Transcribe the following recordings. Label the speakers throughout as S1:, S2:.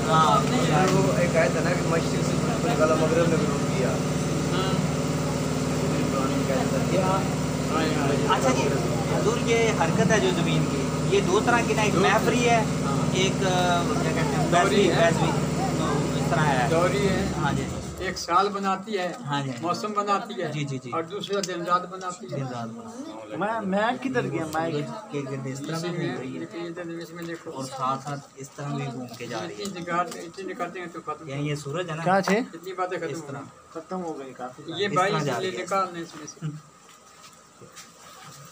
S1: हाँ
S2: वो एक आया था ना कि मस्जिद से गला मगरब में विरोध किया।
S1: अच्छा जी हजूर, ये हरकत है जो ज़मीन की, ये दो तरह की ना, एक महफरी है, एक क्या कहते हैं बैसवी, तो इस तरह है।
S3: दौरी है,
S1: हाँ जी,
S3: एक साल बनाती है,
S1: हाँ जी,
S3: मौसम बनाती है,
S1: जी जी जी,
S3: और दूसरा दिन रात बनाती है।
S1: दिन रात
S2: मैं किधर गया मैं
S1: के गिर्द इस तरह भी घूम रही है
S3: इसमें देखो
S1: और साथ साथ इस तरह भी घूम के जा रही है।
S3: इतनी निकालते हैं तो खत्म,
S1: यानी ये सूरज है ना,
S2: क्या थे
S3: इतनी बातें
S1: इस
S3: खत्म
S1: तरह
S2: खत्म हो गई काफी।
S3: ये
S1: इस
S3: भाई
S1: तरह जा
S3: इसलिए
S1: रही है।
S3: निकालने इसमें से।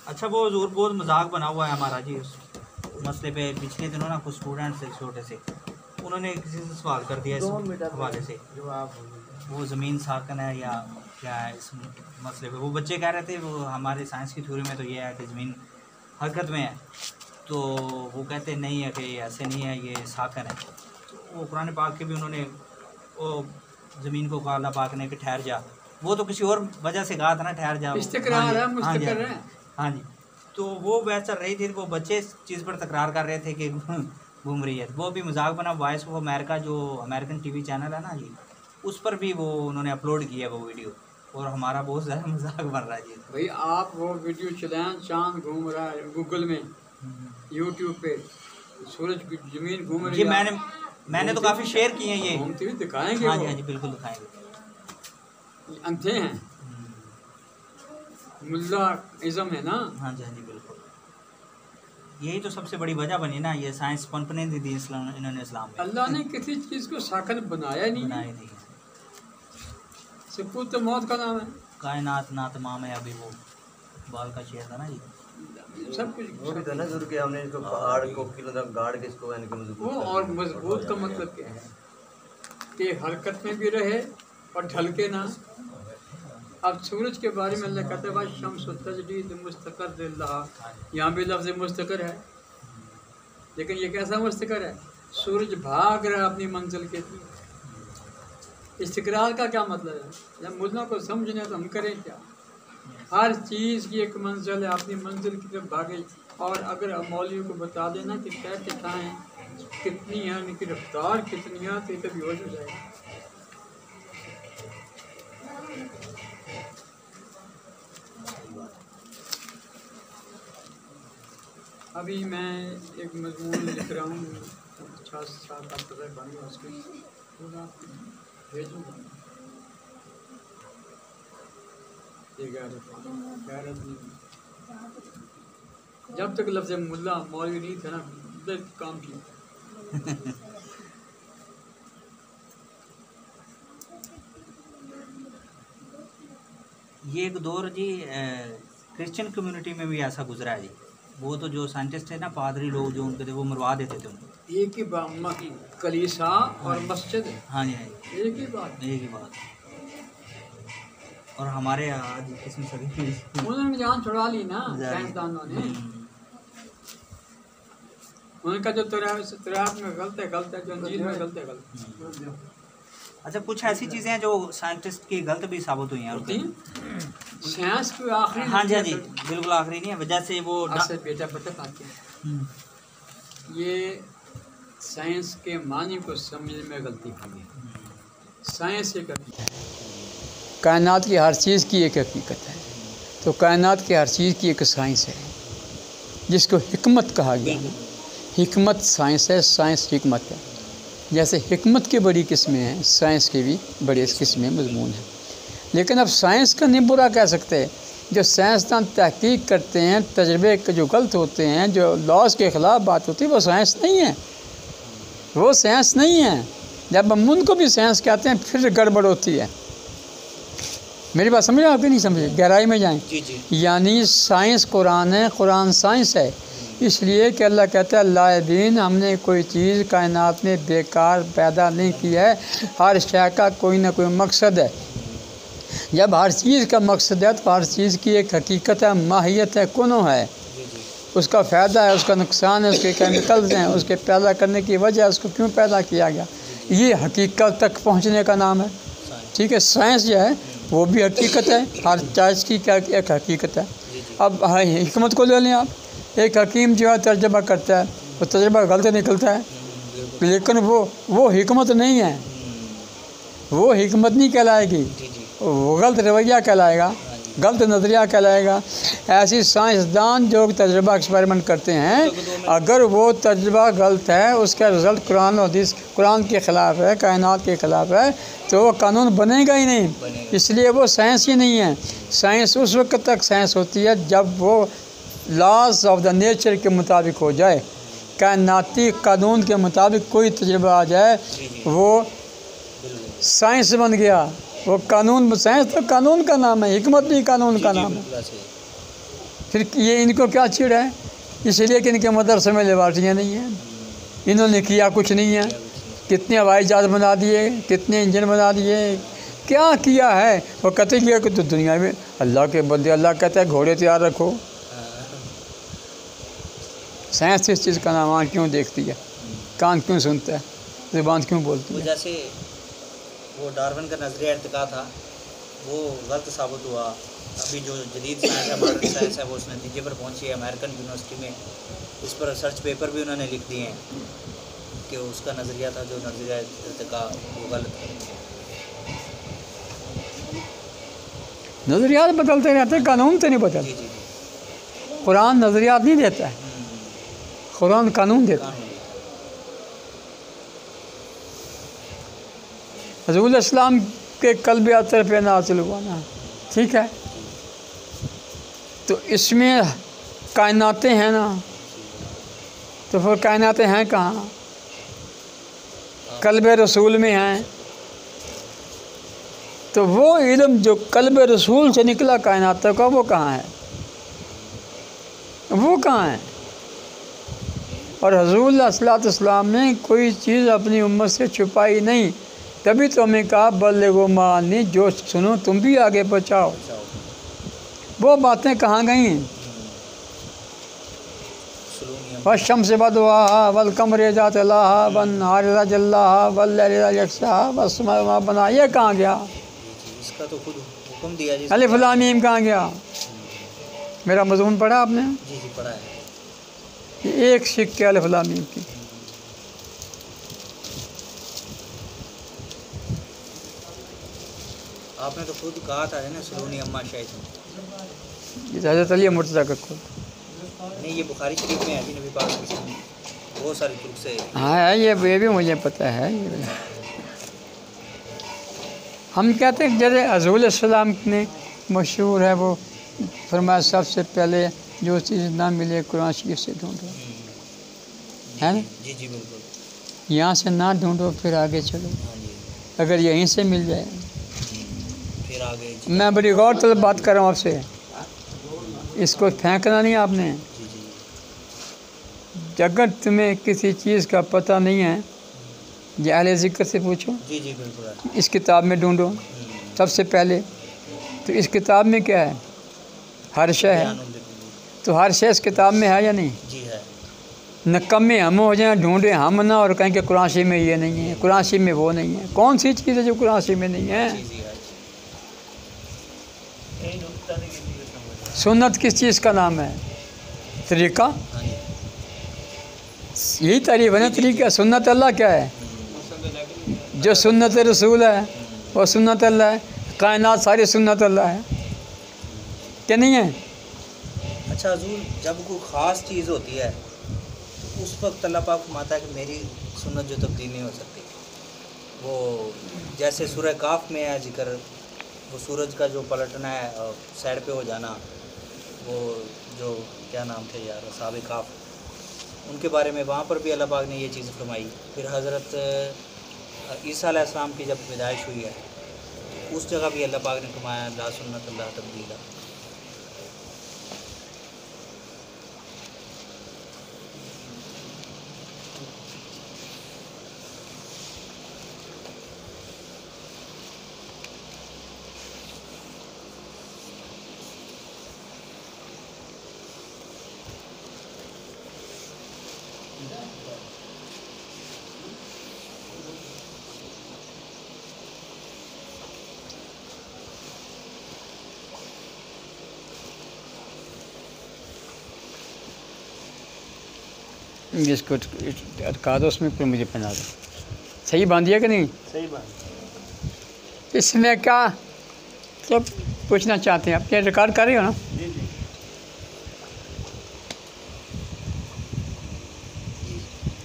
S1: अच्छा वो हजूर बहुत मजाक बना हुआ है हमारा जी उस मसले पे। पिछले दिनों ना कुछ स्टूडेंट्स थे छोटे से, उन्होंने किसी से सवाल कर दिया इस हवाले से, वो ज़मीन साकन है या क्या है इस मसले पे। वो बच्चे कह रहे थे वो हमारे साइंस की थ्योरी में तो ये है कि ज़मीन हरकत में है, तो वो कहते नहीं है कि ऐसे नहीं है, ये साकन है। तो वो कुरान पाक के भी उन्होंने वो ज़मीन को कहा अल्लाह पाक ने कि ठहर जा, वो तो किसी और वजह से कहा था ना ठहर जा,
S3: इस्तिक़रार है, मुस्तक़र है।
S1: हाँ जी, तो वो बहस चल रही थी, वो बच्चे इस चीज़ पर तकरार कर रहे थे कि घूम रही है। वो भी मजाक बना, वॉइस ऑफ अमेरिका जो अमेरिकन टीवी चैनल है ना जी, उस पर भी वो उन्होंने अपलोड किया वो वीडियो, और हमारा बहुत ज़्यादा मजाक बन रहा है जी।
S3: भाई आप वो वीडियो चलाएं, चांद घूम रहा है गूगल में, यूट्यूब पे सूरज की ज़मीन घूम रही
S1: जी
S3: है।
S1: मैंने तो काफ़ी शेयर किए हैं ये।
S3: घूमती हुई दिखाएंगे।
S1: हाँ जी,
S3: वो
S1: हाँ जी, बिल्कुल दिखाएंगे।
S3: अंधे हैं, मुल्ला इज़म है ना।
S1: हाँ जी, हाँ जी, बिल्कुल। यही तो सबसे बड़ी वजह बनी ना, ये साइंस पनपने दी थी इस्लाम, इन्होंने इस्लाम में
S3: अल्लाह ने किसी चीज़ को साकत बनाया नहीं है।
S1: बनाई थी।
S3: सुकूत तो मौत का नाम है।
S1: कायनात ना तमाम है, अभी वो बाल का शेर था ना जी।
S3: सब कुछ
S2: वो भी था ना जरूर कि हमने इसको पहाड़ को किलोमीटर गाड़ के इसको यानी कि मजबूत
S3: वो, और मजबूत का मतलब क्या है कि हरकत में भी रहे और ढलके ना। अब सूरज के बारे में अल्लाह कहता है भाई शम्स तजरीद मुस्तक़र लहा, यहाँ भी लफ्ज़ मुस्तक़र है, लेकिन ये कैसा मुस्तक़र है? सूरज भाग रहा है अपनी मंजिल के लिए। इस्तिक़रार का क्या मतलब है? जब मुल्ला को समझने तो हम करें क्या? हर चीज़ की एक मंजिल है, अपनी मंजिल की तरफ भागे। और अगर मौलवी को बता देना कि कैसे खाएँ, कितनी है, उनकी रफ्तार कितनी है, तो ये कभी हो जाएगा। अभी मैं एक मजमून लिख रहा हूँ, 6-7 पता बनूँगा उसके, भेजूँगा। जब तक लफ्ज़ मुल्ला मौलवी नहीं था ना, काम किया।
S1: ये एक दौर जी क्रिश्चियन कम्युनिटी में भी ऐसा गुजरा है जी। वो तो जो साइंटिस्ट थे ना, पादरी लोग जो उनके थे, वो मरवा देते थे उनको।
S3: एक ही बात, कलीसा और मस्जिद,
S1: हाँ जी, हाँ जी,
S3: एक ही बात,
S1: एक ही बात। और हमारे आज किस्म सदी
S3: उन्होंने जान छुड़ा ली ना साइंसदानों ने। उनका जो तराब में गलत है, जो अंजील में गलत है, गलत।
S1: अच्छा, कुछ ऐसी चीज़ें हैं जो साइंटिस्ट की गलत भी साबित हुई हैं।
S3: साइंस की आखिरी,
S1: हाँ जी, हाँ जी, बिल्कुल आखिरी नहीं है, वजह से वो
S3: बेटा पता पाते हैं। ये साइंस के मानी को समझने में गलती की है। साइंस एक कायनात की हर चीज़ की एक हकीकत है, तो कायनात की हर चीज़ की एक साइंस है जिसको हिकमत कहा गया है। हिकमत साइंस है, साइंस हिकमत है। जैसे हिकमत की बड़ी किस्में हैं, साइंस की भी बड़ी किस्में मजमून हैं। लेकिन अब साइंस का नहीं बुरा कह सकते। जो साइंसदान तहकीक करते हैं, तजर्बे जो गलत होते हैं, जो लॉज के ख़िलाफ़ बात होती है, वो साइंस नहीं है, वो साइंस नहीं है। जब हम उनको भी साइंस कहते हैं फिर गड़बड़ होती है। मेरी बात समझ आप कि नहीं समझे? गहराई में जाएं। यानी साइंस कुरान है, कुरान साइंस है। इसलिए कि अल्लाह कहता है लाइबीन, हमने कोई चीज़ कायनात में बेकार पैदा नहीं किया है, हर शय का कोई ना कोई मकसद है। जब हर चीज़ का मकसद है तो हर चीज़ की एक हकीकत है, माहियत है, कुनो है, उसका फ़ायदा है, उसका नुकसान है, उसके केमिकल्स हैं, उसके पैदा करने की वजह, उसको क्यों पैदा किया गया, ये हकीकत तक पहुँचने का नाम है। ठीक है, साइंस जो है वो भी हकीकत है, हर चीज़ की क्या एक हकीकत है। अब हिकमत को ले लें आप, एक हकीम जो है तर्जमा करता है, वो तर्जमा गलत निकलता है, लेकिन वो हिकमत नहीं है, वो हिकमत नहीं कहलाएगी,
S1: जी जी
S3: वो गलत रवैया कहलाएगा, गलत नज़रिया कहलाएगा। ऐसी साइंसदान जो तजुर्बा एक्सपेरिमेंट करते हैं, अगर वो तजुर्बा गलत है, उसका रिज़ल्ट कुरान और हदीस, कुरान के ख़िलाफ़ है, कायनात के ख़िलाफ़ है, तो वो कानून बनेगा ही नहीं। इसलिए वो साइंस ही नहीं है। साइंस उस वक्त तक साइंस होती है जब वो लॉज ऑफ द नेचर के मुताबिक हो जाए, कायनाती कानून के मुताबिक कोई तजुर्बा आ जाए, वो साइंस बन गया। वो कानून, साइंस तो कानून का नाम है, हिकमत भी कानून का नाम है। फिर ये इनको क्या चिड़ है? इसलिए कि इनके मदरसे में लेबार्टियाँ नहीं हैं, इन्होंने किया कुछ नहीं है। कितने हवाई जहाज़ बना दिए, कितने इंजन बना दिए, क्या किया है? वो कहते हैं कि तो दुनिया में अल्लाह के बंदे, अल्लाह कहता है घोड़े तैयार रखो। साइंस इस चीज़ का नाम आँख क्यों देखती है, कान क्यों सुनता है, ज़ुबान क्यों बोलती है?
S1: जैसे वो डार्विन का नज़रिया इर्तिका था, वो गलत साबित हुआ। अभी जो जदीद साइंस है, मॉडर्न साइंस है, वो उस नतीजे पर पहुंची है। अमेरिकन यूनिवर्सिटी में इस पर रिसर्च पेपर भी उन्होंने लिख दिए हैं कि उसका नज़रिया था, जो नज़रिया इर्तिका, वो गलत है।
S3: नज़रियात बदलते रहते हैं, कानून तो नहीं बदलते।
S1: जी जी जी
S3: कुरान नज़रियात नहीं देता है, कुरान कानून देता है। रसूल इस्लाम के कल्ब अतर पे नाज़िल हुआ ना, ठीक है, तो इसमें कायनातें हैं ना, तो फिर कायनातें हैं कहाँ? कल्ब रसूल में हैं। तो वो इल्म जो कल्ब रसूल से निकला कायनातों का, वो कहाँ है? वो कहाँ है? और हुज़ूर सल्लल्लाहु अलैहि वसल्लम ने कोई चीज़ अपनी उम्मत से छुपाई नहीं। तभी तो हमें कहा बल्लिगो मानी, जो सुनो तुम भी आगे पहुँचाओ। वो बातें कहाँ गई? वशम्स बदुहा वल कमरे जात लाहा वन नारिज़ा जल्लाहा वल लैलिज़ा यक्सा वस्मा बना, ये कहाँ गया?
S1: इसका तो खुद हुक्म दिया जी।
S3: अलिफ लाम मीम कहाँ गया? मेरा मज़मून पढ़ा आपने?
S1: जी जी पढ़ा है।
S3: ये एक सिक्के अलिफ लाम मीम की।
S1: आपने तो खुद कहा था ना, सुलूनी अम्मा शायद।
S3: ये हज़रत अली मुर्तज़ा का खुद।
S1: नहीं, ये बुखारी शरीफ में है जी, नबी पाक सल्लल्लाहु अलैहि वसल्लम, बहुत सारी तुर्क से।
S3: हाँ है, ये भी मुझे पता है। ये हम कहते हैं जैसे हुज़ूर इस्लाम ने मशहूर है, वो फरमाया सबसे पहले जो चीज़ ना मिले कुरान शरीफ से ढूंढो, है ना?
S1: जी जी बिल्कुल।
S3: यहाँ से ना ढूंढो, फिर आगे चलो।
S1: हाँ जी,
S3: अगर यहीं से मिल जाए,
S1: फिर आगे जी
S3: मैं बड़ी गौर तलब बात कर रहा हूँ आपसे, इसको फेंकना नहीं आपने।
S1: जी।
S3: अगर तुम्हें किसी चीज़ का पता नहीं है, ये अहले ज़िक्र से पूछो,
S1: जी जी बिल्कुल।
S3: इस किताब में ढूंढो सबसे पहले। तो इस किताब में क्या है? हर शय है। तो हर शय इस किताब में है या नहीं?
S1: जी है।
S3: नकम्मे हम हो जाएं, ढूंढें हम ना, और कहें कि कुरान शरीफ में ये नहीं है, कुरान शरीफ में वो नहीं है। कौन सी चीज़ है जो कुरान शरीफ में नहीं है?
S1: जी जी है।
S3: सुन्नत किस चीज़ का नाम है? तरीक़ा।
S1: हाँ जी।
S3: यही तारीफ़ है ना तरीक़ा। सुन्नत अल्लाह क्या है? जो सुन्नत रसूल है वो सुन्नत अल्लाह है। कायनात सारी सुन्नत अल्लाह है, क्या नहीं है?
S1: अच्छा हुज़ूर, जब कोई ख़ास चीज़ होती है उस वक्त अल्लाह पाक फरमाता है कि मेरी सुन्नत जो तब्दील नहीं हो सकती। वो जैसे सूरह काफ में है जिक्र, वो सूरज का जो पलटना है और साइड पे हो जाना, वो जो क्या नाम थे यार, साहब काफ, उनके बारे में वहाँ पर भी अल्लाह पाक ने ये चीज़ फरमाई। फिर हज़रत ईसा अलैहिस्सलाम की जब पैदाइश हुई है, उस जगह भी अल्लाह पाक ने फरमाया ला सुन्नत अल्लाह तब्दीला।
S3: इसको अटका दो उसमें, फिर मुझे पहना दो। सही बांधिए कि नहीं?
S2: सही बात।
S3: इसमें क्या सब पूछना चाहते हैं? अपने रिकॉर्ड कर रहे हो ना?
S2: जी जी।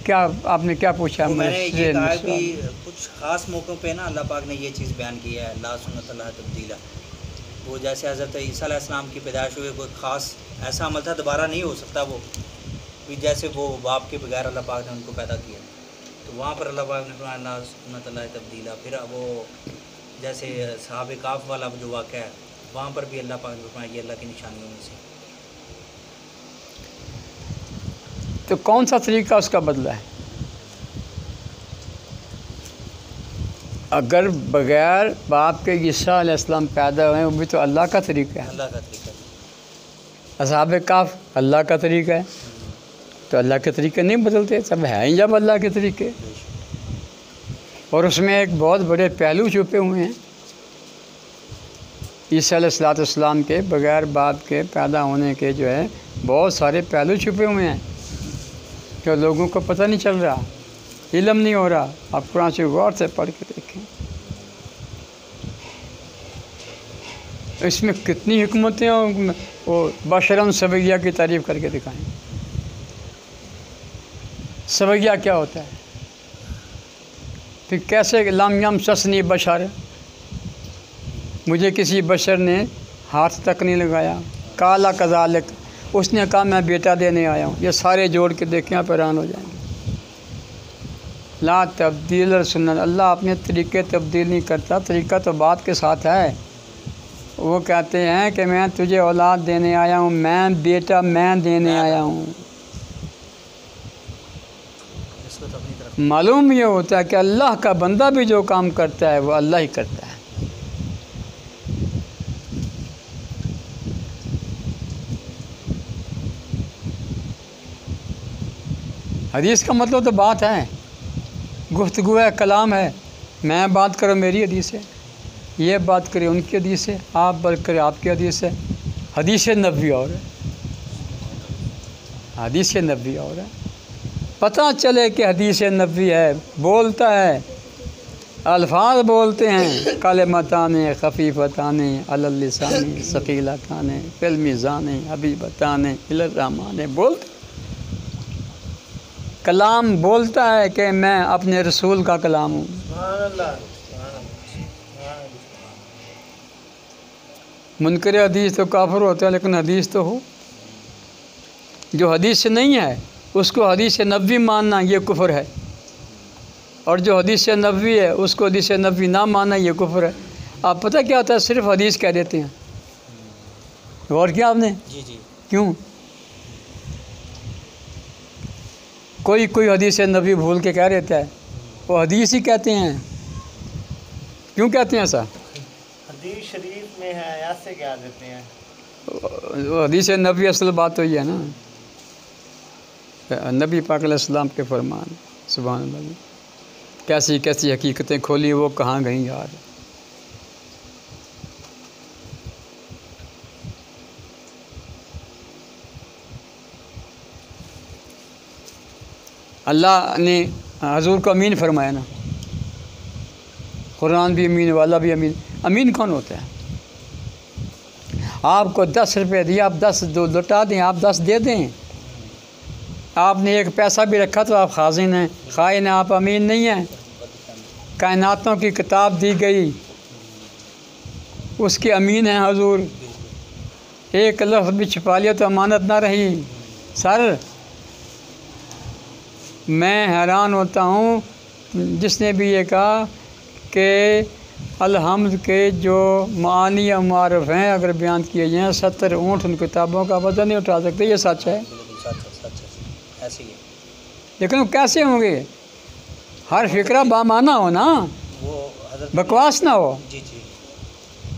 S3: क्या आपने क्या पूछा?
S1: तो मैंने ये कहा है
S3: सवाल।
S1: कि कुछ ख़ास मौक़ों पे ना अल्लाह पाक ने ये चीज़ बयान की है, ला सुन्नत अल्लाह तब्दीला। वो जैसे हज़रत ईसा अलैहिस्सलाम की पैदाइश हुई, कोई ख़ास ऐसा अमल था, दोबारा नहीं हो सकता वो भी, जैसे वो बाप के बगैर अल्लाह पाक ने उनको पैदा किया। तो वहाँ पर अल्लाह पाक ने फरमाया ला सुन्नत अल्लाह तब्दीला। फिर वो जैसे सहाबे काफ वाला जो वाक़या है, वहाँ पर भी अल्लाह पाक ने फरमाया ये अल्लाह की निशानियों में से।
S3: तो कौन सा तरीका उसका बदला है? अगर बग़ैर बाप के ईसा अलैहिस्सलाम पैदा हुए, वो भी तो अल्लाह का तरीका है।
S1: अल्लाह का तरीका है।
S3: असहाबे काफ अल्लाह का तरीका है, तो अल्लाह के तरीके नहीं बदलते, सब है ही जब अल्लाह के तरीके। और उसमें एक बहुत बड़े पहलू छुपे हुए हैं ईसा अलैहिस्सलाम के बग़ैर बाप के पैदा होने के, जो है बहुत सारे पहलू छुपे हुए हैं जो लोगों को पता नहीं चल रहा, इल्म नहीं हो रहा। आप कुरान से गौर से पढ़ के देखें, इसमें कितनी हिकमतें हैं। वो बशरन सवैया की तारीफ़ करके दिखाएं। सवैया क्या होता है? फिर कैसे लम यम ससनी बशर, मुझे किसी बशर ने हाथ तक नहीं लगाया। काला कज़ालिक, उसने कहा मैं बेटा देने आया हूँ। ये सारे जोड़ के देखें, आप हैरान हो जाएंगे। ला तब्दील सुन्नत, अल्लाह अपने तरीके तब्दील नहीं करता, तरीका तो बात के साथ है। वो कहते हैं कि मैं तुझे औलाद देने आया हूँ, मैं बेटा मैं देने आया हूँ।
S1: इसको तो अपनी तरफ
S3: मालूम ये होता है कि अल्लाह का बंदा भी जो काम करता है वो अल्लाह ही करता है। हदीस का मतलब तो बात है, गुफ्तगू है, कलाम है। मैं बात करूँ मेरी हदीस है, ये बात करें उनकी हदीस है, आप बात करें आपकी हदीस है। हदीस नबवी और है, हदीस नबवी और है। पता चले कि हदीस नबवी है, बोलता है, अल्फाज बोलते हैं, कलिमताने खफीफताने अलल लिसानी सकीलताने फिल मीज़ाने हबीबताने इलर रहमाने, बोलते कलाम बोलता है कि मैं अपने रसूल का कलाम हूँ। मुनकर हदीस तो काफिर होता है, लेकिन हदीस तो हो। जो हदीस से नहीं है उसको हदीस नबवी मानना ये कुफ्र है, और जो हदीस नबवी है उसको हदीस नबवी ना मानना ये कुफ्र है। आप पता क्या होता है, सिर्फ हदीस कह देते हैं। गौर किया आपने?
S1: जी जी।
S3: क्यों? कोई हदीस नबी भूल के कह देता है, वो हदीस ही कहते हैं। क्यों कहते हैं ऐसा?
S2: हदीस शरीफ में है, ऐसे क्या देते हैं?
S3: वो हदीस नबी असल बात तो ये है ना, नबी पाक अलैहिस्सलाम के फरमान। सुभान अल्लाह, कैसी कैसी हकीकतें खोली, वो कहाँ गई यार। अल्लाह ने हजूर को अमीन फरमाया ना, कुरान भी अमीन, वाला भी अमीन। अमीन कौन होता है? आपको 10 रुपये दिए, आप 10 लौटा दें, आप 10 दे दें। आपने एक पैसा भी रखा तो आप खाजिन हैं, खाइन हैं, आप अमीन नहीं हैं। कायनातों की किताब दी गई, उसके अमीन हैं हजूर। एक लफ्ज़ भी छिपा लिया तो अमानत ना रही। सर, मैं हैरान होता हूँ जिसने भी ये कहा कि अलहम्द के जो मानी या मारफ हैं अगर बयान किए जाएँ 70 ऊँट उन किताबों का वज़न नहीं उठा सकते। ये सच है,
S1: सच ऐसे ही है।
S3: लेकिन वो कैसे होंगे? हर फिक्रा बामाना हो ना,
S1: वो हज़रत
S3: बकवास ना हो।
S1: जी जी।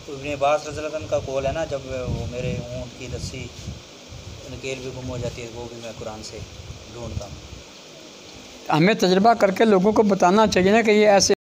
S1: तो इब्ने अब्बास रज़ियल्लाहु अन्हु का कौल है ना, जब वो मेरे ऊँट की रस्सी नकेल भी गुम हो जाती है, वो भी मैं कुरान से ढूंढता हूँ।
S3: हमें तजर्बा करके लोगों को बताना चाहिए ना कि ये ऐसे